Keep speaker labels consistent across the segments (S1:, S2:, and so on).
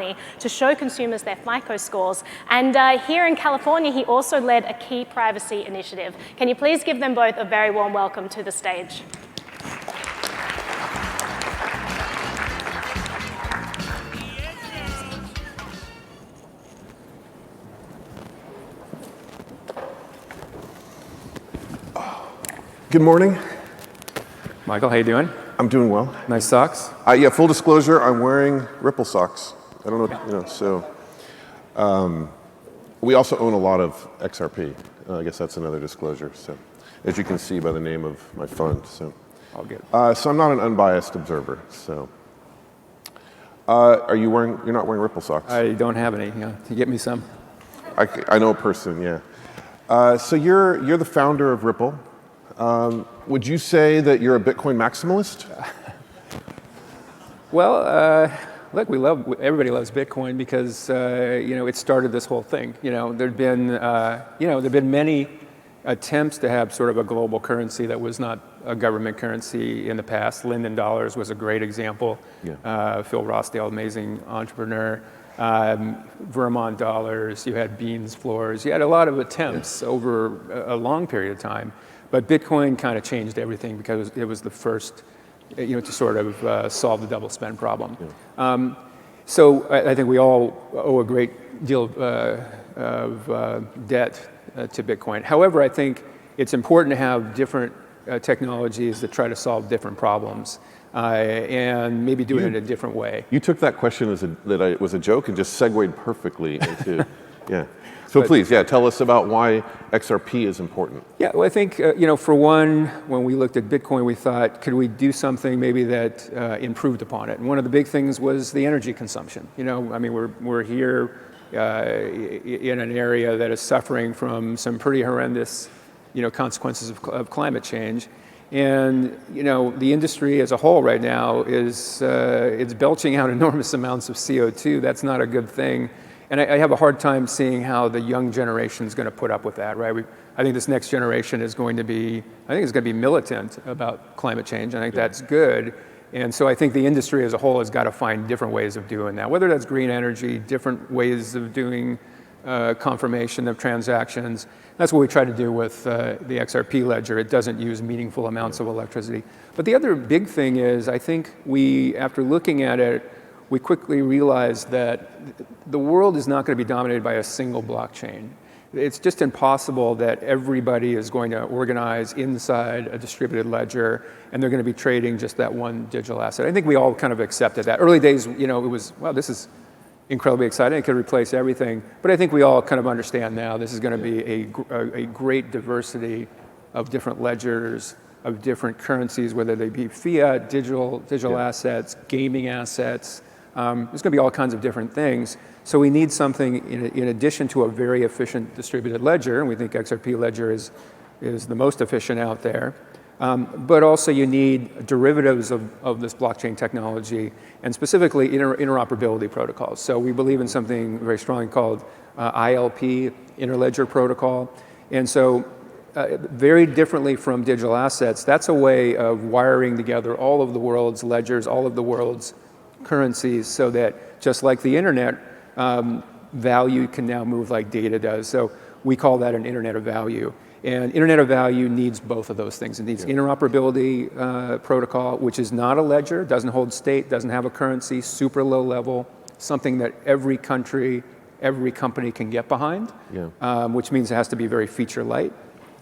S1: company to show consumers their FICO scores. And here in California, he also led a key privacy initiative. Can you please give them both a very warm welcome to the stage?
S2: Good morning.
S3: Michael, how you doing?
S2: I'm doing well.
S3: Nice socks.
S2: Yeah, full disclosure, I'm wearing Ripple socks. I don't know, so. We also own a lot of XRP. I guess that's another disclosure. So, as you can see by the name of my fund, so.
S3: All good.
S2: So I'm not an unbiased observer. So, you're not wearing Ripple socks?
S3: I don't have any. Yeah. Can you get me some?
S2: I know a person. Yeah. So you're the founder of Ripple. Would you say that you're a Bitcoin maximalist?
S3: Well, look, everybody loves Bitcoin because it started this whole thing. There'd been many attempts to have sort of a global currency that was not a government currency in the past. Linden dollars was a great example.
S2: Yeah.
S3: Phil Rossdale, amazing entrepreneur. Vermont dollars. You had beans floors. You had a lot of attempts over a long period of time. But Bitcoin kind of changed everything because it was the first, to sort of solve the double spend problem. Yeah. So I think we all owe a great deal of debt to Bitcoin. However, I think it's important to have different technologies that try to solve different problems and maybe do it in a different way.
S2: You took that question that it was a joke and just segued perfectly into, yeah. So please, tell us about why XRP is important.
S3: Yeah, well, I think, for one, when we looked at Bitcoin, we thought, could we do something maybe that improved upon it? And one of the big things was the energy consumption. We're here in an area that is suffering from some pretty horrendous, consequences of climate change. And, the industry as a whole right now is it's belching out enormous amounts of CO2. That's not a good thing. And I have a hard time seeing how the young generation is going to put up with that, right? I think this next generation is going to be, militant about climate change. I think that's good. And so I think the industry as a whole has got to find different ways of doing that, whether that's green energy, different ways of doing confirmation of transactions. That's what we try to do with the XRP ledger. It doesn't use meaningful amounts of electricity. But the other big thing is, I think after looking at it, we quickly realized that the world is not going to be dominated by a single blockchain. It's just impossible that everybody is going to organize inside a distributed ledger and they're going to be trading just that one digital asset. I think we all kind of accepted that. Early days, it was, wow, this is incredibly exciting. It could replace everything. But I think we all kind of understand now this is going to be a great diversity of different ledgers, of different currencies, whether they be fiat, digital assets, gaming assets. There's going to be all kinds of different things. So we need something in addition to a very efficient distributed ledger, and we think XRP ledger is the most efficient out there. But also you need derivatives of this blockchain technology, and specifically interoperability protocols. So we believe in something very strongly called ILP, Interledger Protocol. And so very differently from digital assets, that's a way of wiring together all of the world's ledgers, all of the world's currencies, so that just like the internet, value can now move like data does. So we call that an internet of value. And internet of value needs both of those things. It needs interoperability protocol, which is not a ledger, doesn't hold state, doesn't have a currency, super low level, something that every country, every company can get behind, which means it has to be very feature light.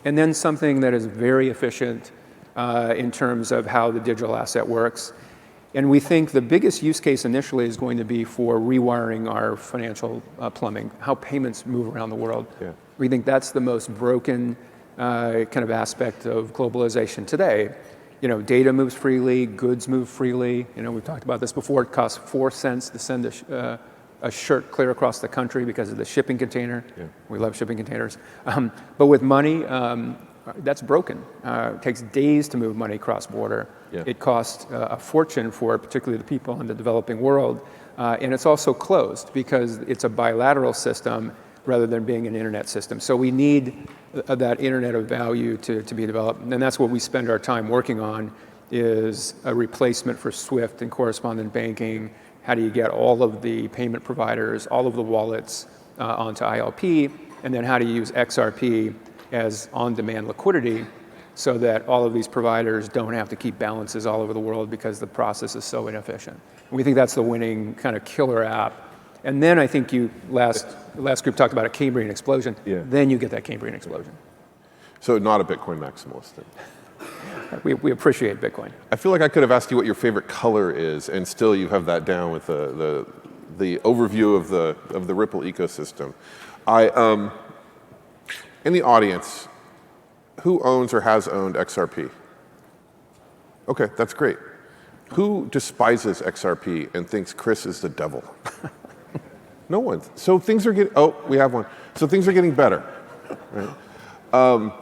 S3: And then something that is very efficient in terms of how the digital asset works. And we think the biggest use case initially is going to be for rewiring our financial plumbing, how payments move around the world. Yeah. We think that's the most broken kind of aspect of globalization today. Data moves freely, goods move freely. We've talked about this before. It costs 4 cents to send a shirt clear across the country because of the shipping container. Yeah. We love shipping containers. But with money, that's broken. It takes days to move money cross-border. Yeah. It costs a fortune for particularly the people in the developing world. And it's also closed because it's a bilateral system rather than being an internet system. So we need that internet of value to be developed. And that's what we spend our time working on, is a replacement for SWIFT and correspondent banking, How do you get all of the payment providers, all of the wallets onto ILP? And then how do you use XRP as on-demand liquidity so that all of these providers don't have to keep balances all over the world because the process is so inefficient? And we think that's the winning kind of killer app. And then I think last group talked about a Cambrian explosion.
S2: Yeah.
S3: Then you get that Cambrian explosion.
S2: So not a Bitcoin maximalist then.
S3: We appreciate Bitcoin.
S2: I feel like I could have asked you what your favorite color is, and still you have that down with the overview of the Ripple ecosystem. In the audience, who owns or has owned XRP? Okay, that's great. Who despises XRP and thinks Chris is the devil? No one. So things are getting, oh, we have one. So things are getting better, right?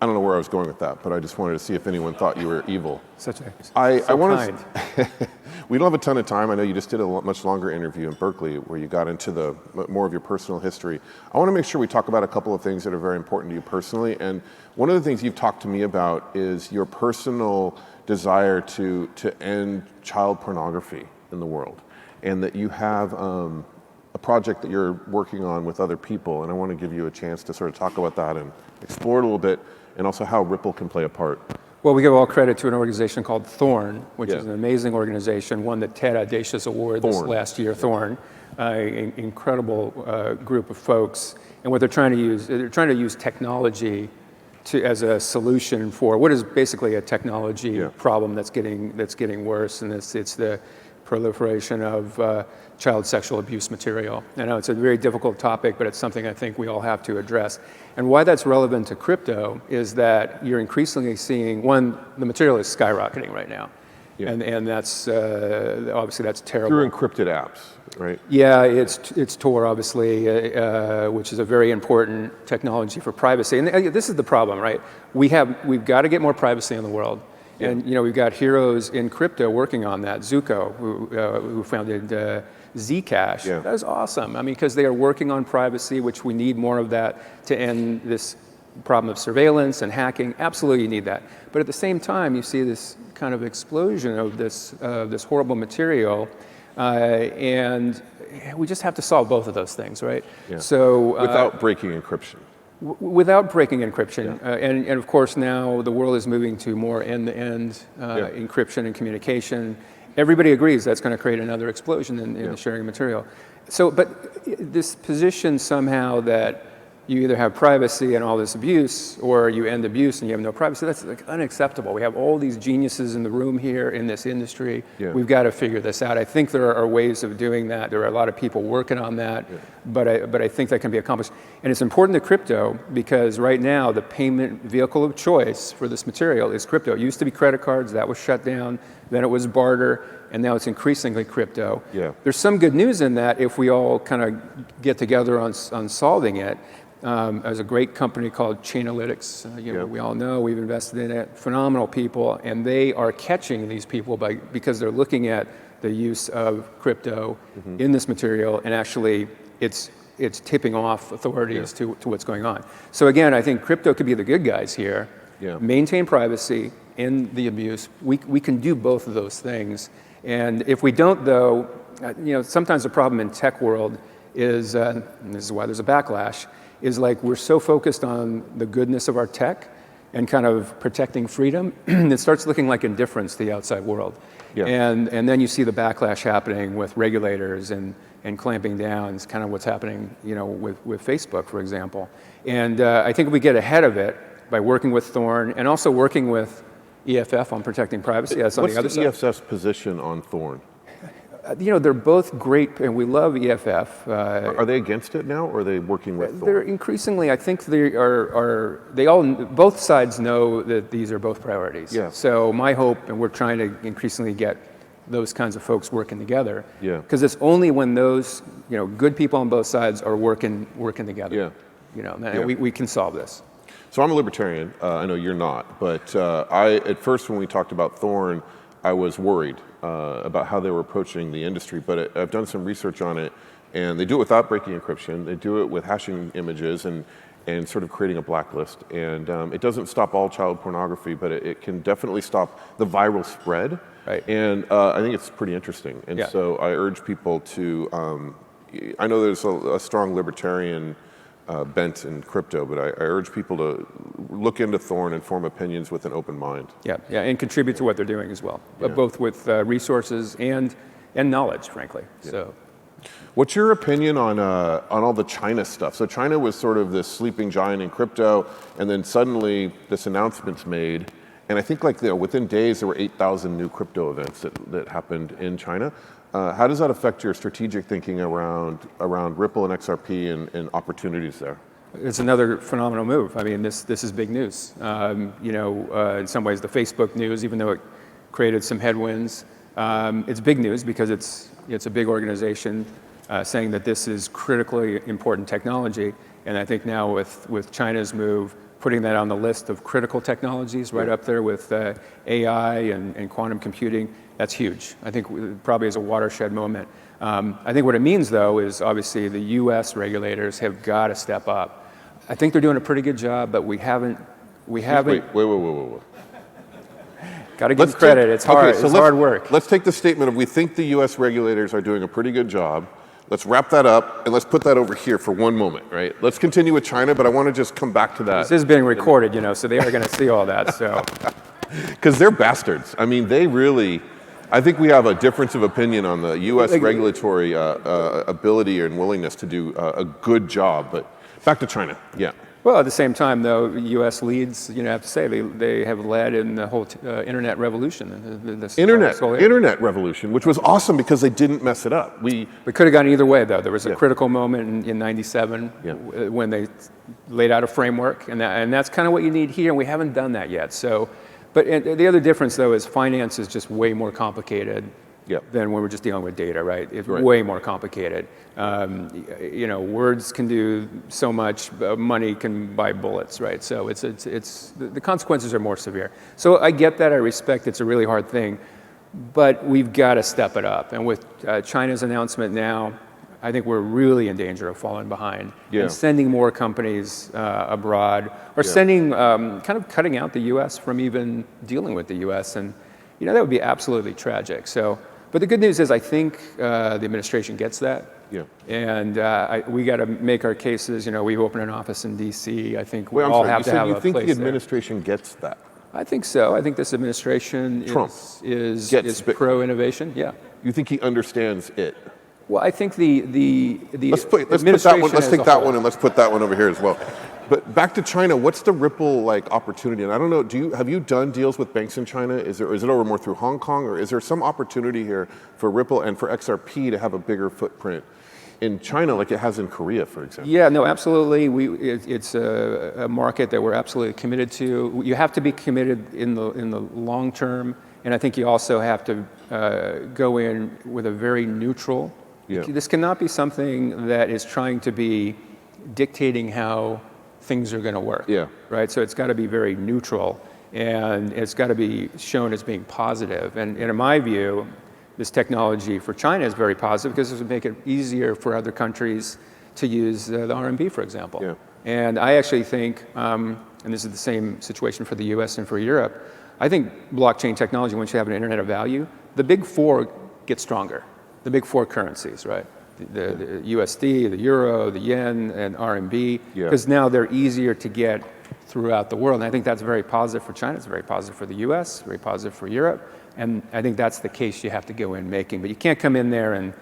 S2: I don't know where I was going with that, but I just wanted to see if anyone thought you were evil.
S3: I want to.
S2: We don't have a ton of time. I know you just did a much longer interview in Berkeley where you got into more of your personal history. I want to make sure we talk about a couple of things that are very important to you personally. And one of the things you've talked to me about is your personal desire to end child pornography in the world, and that you have a project that you're working on with other people. And I want to give you a chance to sort of talk about that and explore it a little bit, and also how Ripple can play a part.
S3: Well, we give all credit to an organization called Thorn, which is an amazing organization, won the TED Audacious Award this last year, Thorn. Incredible group of folks. And what they're trying to use technology as a solution for what is basically a technology problem that's getting worse, and it's the proliferation of child sexual abuse material. I know it's a very difficult topic, but it's something I think we all have to address. And why that's relevant to crypto is that you're increasingly seeing, one, the material is skyrocketing right now. Yeah. And that's, obviously that's terrible.
S2: Through encrypted apps, right?
S3: Yeah, it's Tor, obviously, which is a very important technology for privacy. And this is the problem, right? We've got to get more privacy in the world. Yeah. And we've got heroes in crypto working on that. Zuko, who founded Zcash. Yeah. That was awesome. I mean, because they are working on privacy, which we need more of that to end this problem of surveillance and hacking. Absolutely, you need that. But at the same time, you see this kind of explosion of this horrible material, and we just have to solve both of those things, right?
S2: Yeah.
S3: So
S2: without breaking encryption.
S3: Without breaking encryption, and of course now the world is moving to more end-to-end encryption and communication. Everybody agrees that's going to create another explosion in the sharing of material. So, but this position somehow that you either have privacy and all this abuse, or you end abuse and you have no privacy, that's like unacceptable. We have all these geniuses in the room here in this industry. Yeah. We've got to figure this out. I think there are ways of doing that. There are a lot of people working on that, but I think that can be accomplished. And it's important to crypto because right now the payment vehicle of choice for this material is crypto. It used to be credit cards, that was shut down. Then it was barter, and now it's increasingly crypto. Yeah. There's some good news in that if we all kind of get together on solving it. There's a great company called Chainalytics. We all know, we've invested in it. Phenomenal people, and they are catching these people because they're looking at the use of crypto in this material, and actually it's tipping off authorities to what's going on. So again, I think crypto could be the good guys here. Yeah. Maintain privacy, end the abuse. We can do both of those things, and if we don't, though, sometimes the problem in tech world is, and this is why there's a backlash, is like we're so focused on the goodness of our tech and kind of protecting freedom, it starts looking like indifference to the outside world. Yeah. And then you see the backlash happening with regulators and clamping down. It's kind of what's happening, with Facebook, for example. And I think if we get ahead of it by working with Thorn and also working with EFF on protecting privacy, that's on the other side.
S2: What's the EFF's position on Thorn?
S3: They're both great, and we love EFF.
S2: Are they against it now, or are they working with Thorn?
S3: They're increasingly, I think both sides know that these are both priorities. Yeah. So my hope, and we're trying to increasingly get those kinds of folks working together. Yeah. Because it's only when those, good people on both sides are working together. Yeah. We can solve this.
S2: So I'm a libertarian. I know you're not, but at first when we talked about Thorn, I was worried about how they were approaching the industry, but I've done some research on it, and they do it without breaking encryption. They do it with hashing images, and and sort of creating a blacklist. And it doesn't stop all child pornography, but it can definitely stop the viral spread.
S3: Right.
S2: And I think it's pretty interesting. And
S3: Yeah.
S2: so I urge people to, I know there's a strong libertarian bent in crypto, but I urge people to look into Thorn and form opinions with an open mind.
S3: Yeah, yeah, and contribute to what they're doing as well, both with resources and knowledge, frankly.
S2: Yeah.
S3: So,
S2: what's your opinion on all the China stuff? So China was sort of this sleeping giant in crypto, and then suddenly this announcement's made, and I think within days there were 8,000 new crypto events that happened in China. How does that affect your strategic thinking around Ripple and XRP and opportunities there?
S3: it's another phenomenal move. I mean, this is big news. In some ways, the Facebook news, even though it created some headwinds, it's big news because it's a big organization saying that this is critically important technology. And I think now with China's move, putting that on the list of critical technologies right up there with AI and quantum computing, that's huge. I think it probably is a watershed moment. I think what it means, though, is obviously the U.S. regulators have got to step up. I think they're doing a pretty good job, but we haven't.
S2: Wait.
S3: Got to give them credit. It's hard.
S2: Okay, so
S3: it's hard work.
S2: Let's take the statement of we think the U.S. regulators are doing a pretty good job. Let's wrap that up and let's put that over here for one moment, right? Let's continue with China, but I want to just come back to that.
S3: This is being recorded, so they are going to see all that. So,
S2: because they're bastards. I mean, they really. I think we have a difference of opinion on the U.S. regulatory ability and willingness to do a good job. But back to China, yeah.
S3: Well, at the same time, though, the U.S. leads. I have to say they have led in the whole internet revolution.
S2: Internet revolution, which was awesome because they didn't mess it up. We
S3: could have gone either way, though. There was a critical moment in '97 when they laid out a framework, and that's kind of what you need here, and we haven't done that yet. So, but the other difference, though, is finance is just way more complicated. Than when we're just dealing with data, right? It's way more complicated. Words can do so much, money can buy bullets, right? So it's the consequences are more severe. So I get that, I respect it's a really hard thing, but we've got to step it up. And with China's announcement now, I think we're really in danger of falling behind and sending more companies abroad or sending, kind of cutting out the U.S. from even dealing with the U.S. And, that would be absolutely tragic. So. But the good news is I think the administration gets that. Yeah. And we got to make our cases. We've opened an office in D.C. I think we all have to have a place there. You think the
S2: administration gets that?
S3: I think so. I think this administration is pro-innovation. Yeah.
S2: You think he understands it?
S3: Well, I think the
S2: let's take that one and let's put that one over here as well. But back to China, what's the Ripple opportunity? And I don't know, have you done deals with banks in China? Is it over more through Hong Kong, or is there some opportunity here for Ripple and for XRP to have a bigger footprint in China like it has in Korea, for example?
S3: Yeah, no, absolutely. It's a market that we're absolutely committed to. You have to be committed in the long term, and I think you also have to go in with a very neutral. Yeah. This cannot be something that is trying to be dictating how things are going to work. Yeah. Right. So it's got to be very neutral, and it's got to be shown as being positive. And in my view, this technology for China is very positive because it would make it easier for other countries to use the RMB, for example. Yeah. And I actually think, and this is the same situation for the U.S. and for Europe, I think blockchain technology, once you have an internet of value, the big four get stronger. The big four currencies, right? The USD, the Euro, the Yen, and RMB, because now they're easier to get throughout the world. And I think that's very positive for China. It's very positive for the US, very positive for Europe. And I think that's the case you have to go in making. But you can't come in there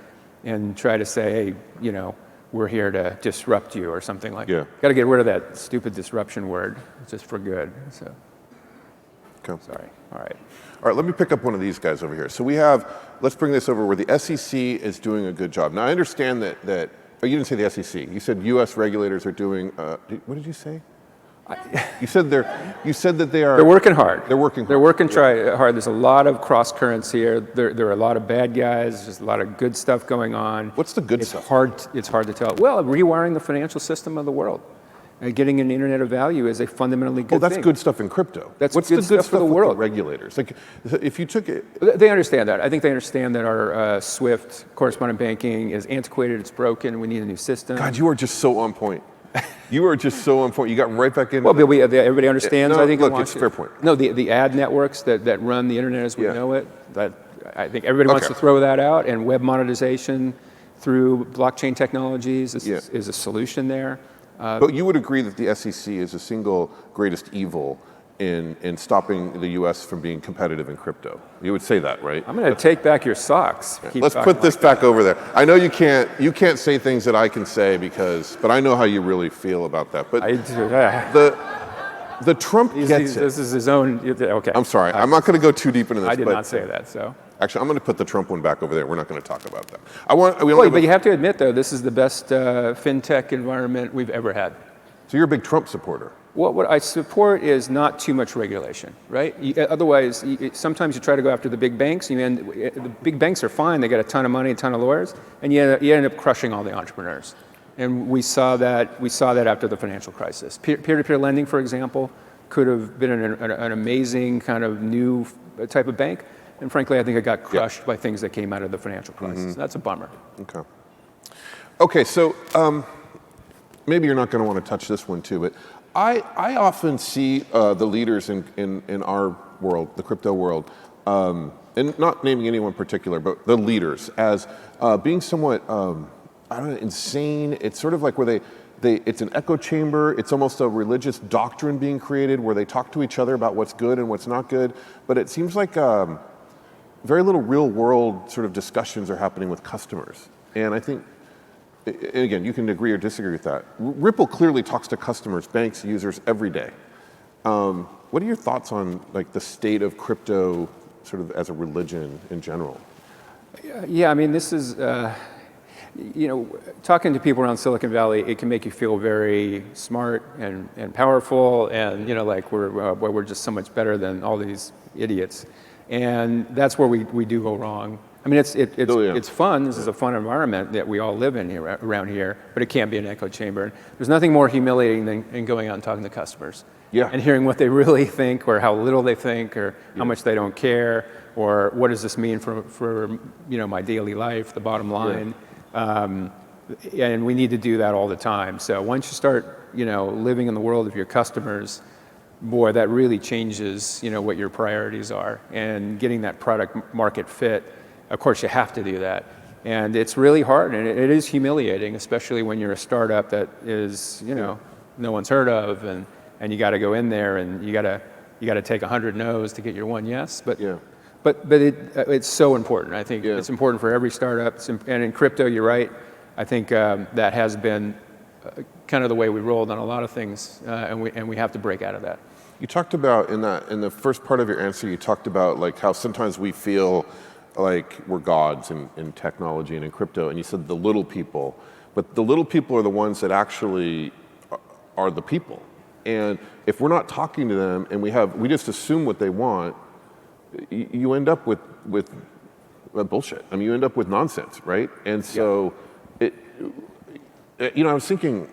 S3: and try to say, hey, we're here to disrupt you or something like that. Got to get rid of that stupid disruption word. It's just for good. So, sorry. All right.
S2: All right, let me pick up one of these guys over here. So let's bring this over where the SEC is doing a good job. Now, I understand that you didn't say the SEC. You said U.S. regulators are doing, what did you say? You said that they are.
S3: They're working hard.
S2: They're working hard.
S3: They're working hard. There's a lot of cross currents here. There are a lot of bad guys. There's a lot of good stuff going on.
S2: What's the good stuff?
S3: It's hard to tell. Well, rewiring the financial system of the world. Getting an internet of value is a fundamentally good thing.
S2: That's good stuff in crypto.
S3: What's good stuff for the world?
S2: The regulators, if you took it,
S3: they understand that. I think they understand that our SWIFT correspondent banking is antiquated. It's broken. We need a new system.
S2: God, you are just so on point. You are just so important. You got right back into
S3: Well, but everybody understands,
S2: no,
S3: I think.
S2: look, it's a fair point.
S3: No, the ad networks that run the internet as we know it, that I think everybody wants to throw that out, and web monetization through blockchain technologies is a solution there.
S2: But you would agree that the SEC is the single greatest evil in stopping the U.S. from being competitive in crypto. You would say that, right?
S3: I'm going to take back your socks.
S2: Let's put this back over there. I know you can't say things that I can say but I know how you really feel about that. But the Trump gets it.
S3: This is his own. Okay.
S2: I'm sorry. I'm not going to go too deep into this.
S3: I did not say that. So
S2: actually, I'm going to put the Trump one back over there. We're not going to talk about that.
S3: But you have to admit, though, this is the best fintech environment we've ever had.
S2: So you're a big Trump supporter.
S3: What I support is not too much regulation, right? Otherwise, sometimes you try to go after the big banks. The big banks are fine. They got a ton of money, a ton of lawyers, and you end up crushing all the entrepreneurs. And we saw that after the financial crisis. Peer-to-peer lending, for example, could have been an amazing kind of new type of bank. And frankly, I think it got crushed by things that came out of the financial crisis. That's a bummer.
S2: Okay, so maybe you're not going to want to touch this one too, but I often see the leaders in our world, the crypto world, and not naming anyone particular, but the leaders as being somewhat, I don't know, insane. It's sort of like where it's an echo chamber. It's almost a religious doctrine being created where they talk to each other about what's good and what's not good. But it seems like very little real world sort of discussions are happening with customers. And I think, and again, you can agree or disagree with that. Ripple clearly talks to customers, banks, users every day. What are your thoughts on like the state of crypto sort of as a religion in general?
S3: Yeah, I mean, this is, talking to people around Silicon Valley, it can make you feel very smart and powerful, and like we're just so much better than all these idiots, and that's where we do go wrong. I mean, it's fun. This is a fun environment that we all live in around here, but it can't be an echo chamber. There's nothing more humiliating than going out and talking to customers and hearing what they really think, or how little they think, or how much they don't care, or what does this mean for my daily life, the bottom line. And we need to do that all the time. So once you start, living in the world of your customers, boy, that really changes, what your priorities are, and getting that product market fit. Of course, you have to do that. And it's really hard, and it is humiliating, especially when you're a startup that is, no one's heard of, and you got to go in there, and you got to take 100 no's to get your one yes. But it's so important. I think it's important for every startup. And in crypto, you're right. I think that has been kind of the way we rolled on a lot of things, and we have to break out of that.
S2: You talked about in the first part of your answer, you talked about like how sometimes we feel like we're gods in technology and in crypto, and you said the little people, but the little people are the ones that actually are the people. And if we're not talking to them and we just assume what they want, you end up with bullshit. I mean, you end up with nonsense, right? And so, I was thinking,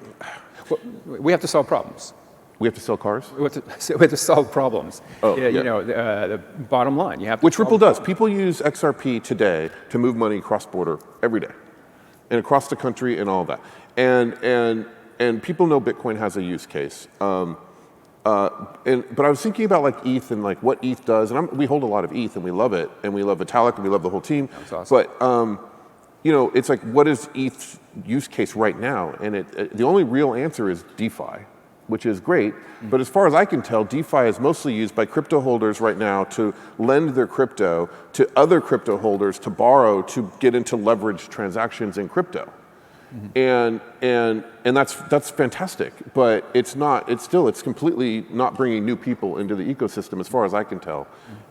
S3: we have to solve problems.
S2: We have to sell cars?
S3: We have to solve problems. The bottom line, you have to.
S2: Which Ripple does. People use XRP today to move money cross-border every day, and across the country and all of that. And people know Bitcoin has a use case. But I was thinking about like ETH and like what ETH does, and we hold a lot of ETH and we love it, and we love Vitalik and we love the whole team.
S3: That's awesome.
S2: But it's like, what is ETH's use case right now? And the only real answer is DeFi, which is great. But as far as I can tell, DeFi is mostly used by crypto holders right now to lend their crypto to other crypto holders to borrow to get into leveraged transactions in crypto. And that's fantastic, but it's completely not bringing new people into the ecosystem as far as I can tell.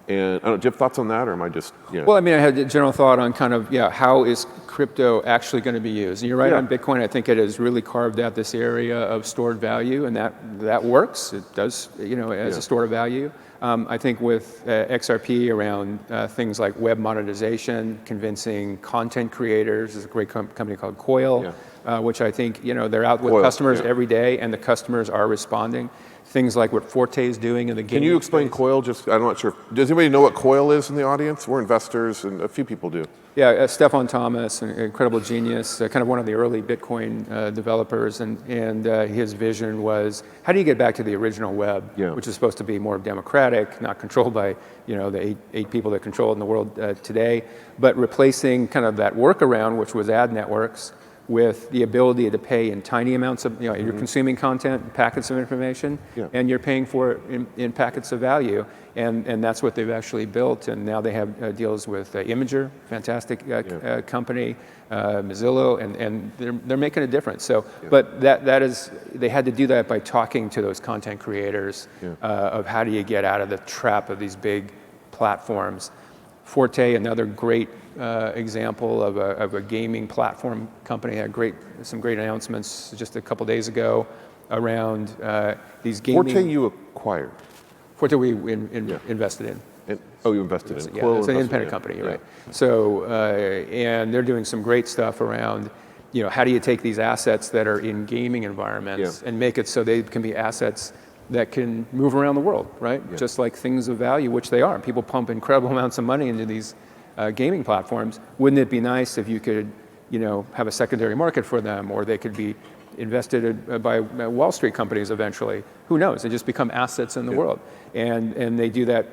S2: And I don't know, do you have thoughts on that, or am I just,
S3: Well, I mean, I had a general thought on kind of, how is crypto actually going to be used? And you're right on Bitcoin. I think it has really carved out this area of stored value, and that works. It does, as a store of value. I think with XRP around things like web monetization, convincing content creators, there's a great company called Coil, which I think, they're out with
S2: Coil,
S3: customers
S2: yeah.
S3: every day, and the customers are responding. Things like what Forte is doing in the game.
S2: Can you explain Coil? I'm not sure. Does anybody know what Coil is in the audience? We're investors, and a few people do.
S3: Yeah, Stefan Thomas, an incredible genius, kind of one of the early Bitcoin developers, and his vision was, how do you get back to the original web, which is supposed to be more democratic, not controlled by the eight people that control it in the world today, but replacing kind of that workaround, which was ad networks, with the ability to pay in tiny amounts of, you're consuming content, packets of information, and you're paying for it in packets of value. And that's what they've actually built. And now they have deals with Imager, fantastic company, Mozilla, and they're making a difference. So, but that is, they had to do that by talking to those content creators of how do you get out of the trap of these big platforms. Forte, another great example of a gaming platform company, had some great announcements just a couple days ago around these gaming.
S2: Forte you acquired?
S3: Forte we invested in.
S2: You invested in?
S3: Yeah, it's an independent company, right? So, and they're doing some great stuff around, how do you take these assets that are in gaming environments and make it so they can be assets that can move around the world, right? Just like things of value, which they are. People pump incredible amounts of money into these gaming platforms. Wouldn't it be nice if you could, have a secondary market for them, or they could be invested by Wall Street companies eventually? Who knows? They just become assets in the world. And they do that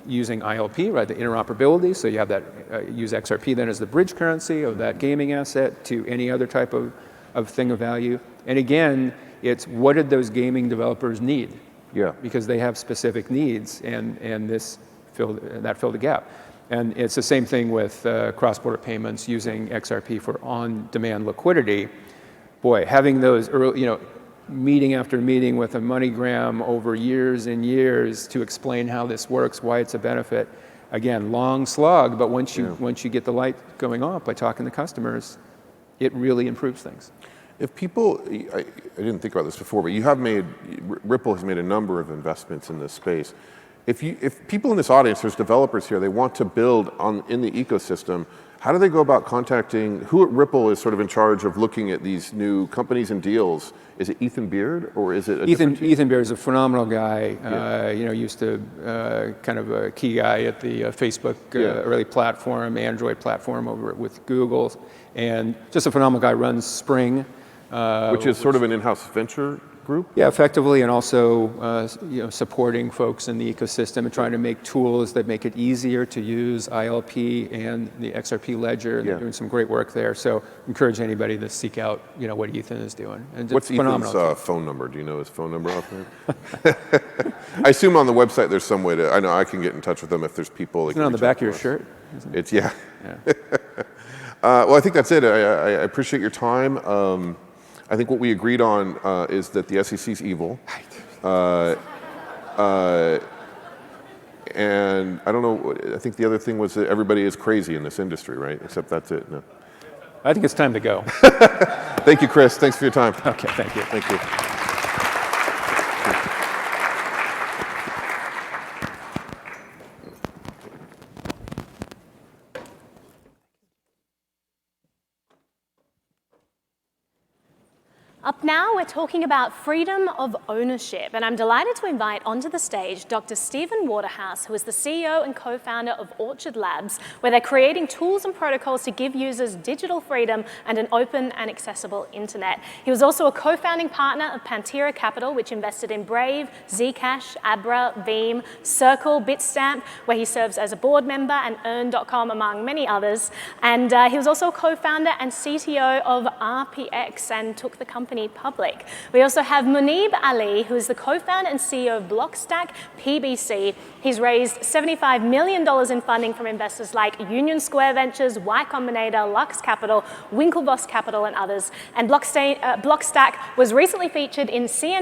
S3: using ILP, right? The interoperability. So you have that, use XRP then as the bridge currency of that gaming asset to any other type of thing of value. And again, it's what did those gaming developers need? Because they have specific needs, and that filled a gap. And it's the same thing with cross-border payments using XRP for on-demand liquidity. Boy, having those early, meeting after meeting with a MoneyGram over years and years to explain how this works, why it's a benefit. Again, long slog, but once you get the light going off by talking to customers, it really improves things.
S2: If people, I didn't think about this before, but Ripple has made a number of investments in this space. If people in this audience, there's developers here, they want to build in the ecosystem, how do they go about contacting, who at Ripple is sort of in charge of looking at these new companies and deals? Is it Ethan Beard, or is it
S3: Ethan Beard is a phenomenal guy. Used to kind of a key guy at the Facebook early platform, Android platform over with Google, and just a phenomenal guy. Runs Spring,
S2: which is sort of an in-house venture group?
S3: Yeah, effectively, and also supporting folks in the ecosystem and trying to make tools that make it easier to use ILP and the XRP ledger. And they're doing some great work there. So encourage anybody to seek out what Ethan is doing. And
S2: what's Ethan's phone number? Do you know his phone number off there? I assume on the website there's some way to. I know I can get in touch with them if there's people.
S3: Isn't it on the back of your shirt?
S2: It's well, I think that's it. I appreciate your time. I think what we agreed on is that the SEC's evil. And I don't know, I think the other thing was that everybody is crazy in this industry, right? Except that's it. No.
S3: I think it's time to go.
S2: Thank you, Chris. Thanks for your time.
S3: Okay, thank you.
S2: Thank you.
S1: Up now, we're talking about freedom of ownership, and I'm delighted to invite onto the stage Dr. Stephen Waterhouse, who is the CEO and co-founder of Orchard Labs, where they're creating tools and protocols to give users digital freedom and an open and accessible internet. He was also a co-founding partner of Pantera Capital, which invested in Brave, Zcash, Abra, Veeam, Circle, Bitstamp, where he serves as a board member, and Earn.com, among many others. And he was also a co-founder and CTO of RPX and took the company public. We also have Munib Ali, who is the co-founder and CEO of Blockstack PBC. He's raised $75 million in funding from investors like Union Square Ventures, Y Combinator, Lux Capital, Winklevoss Capital, and others. And Blockstack was recently featured in CNBC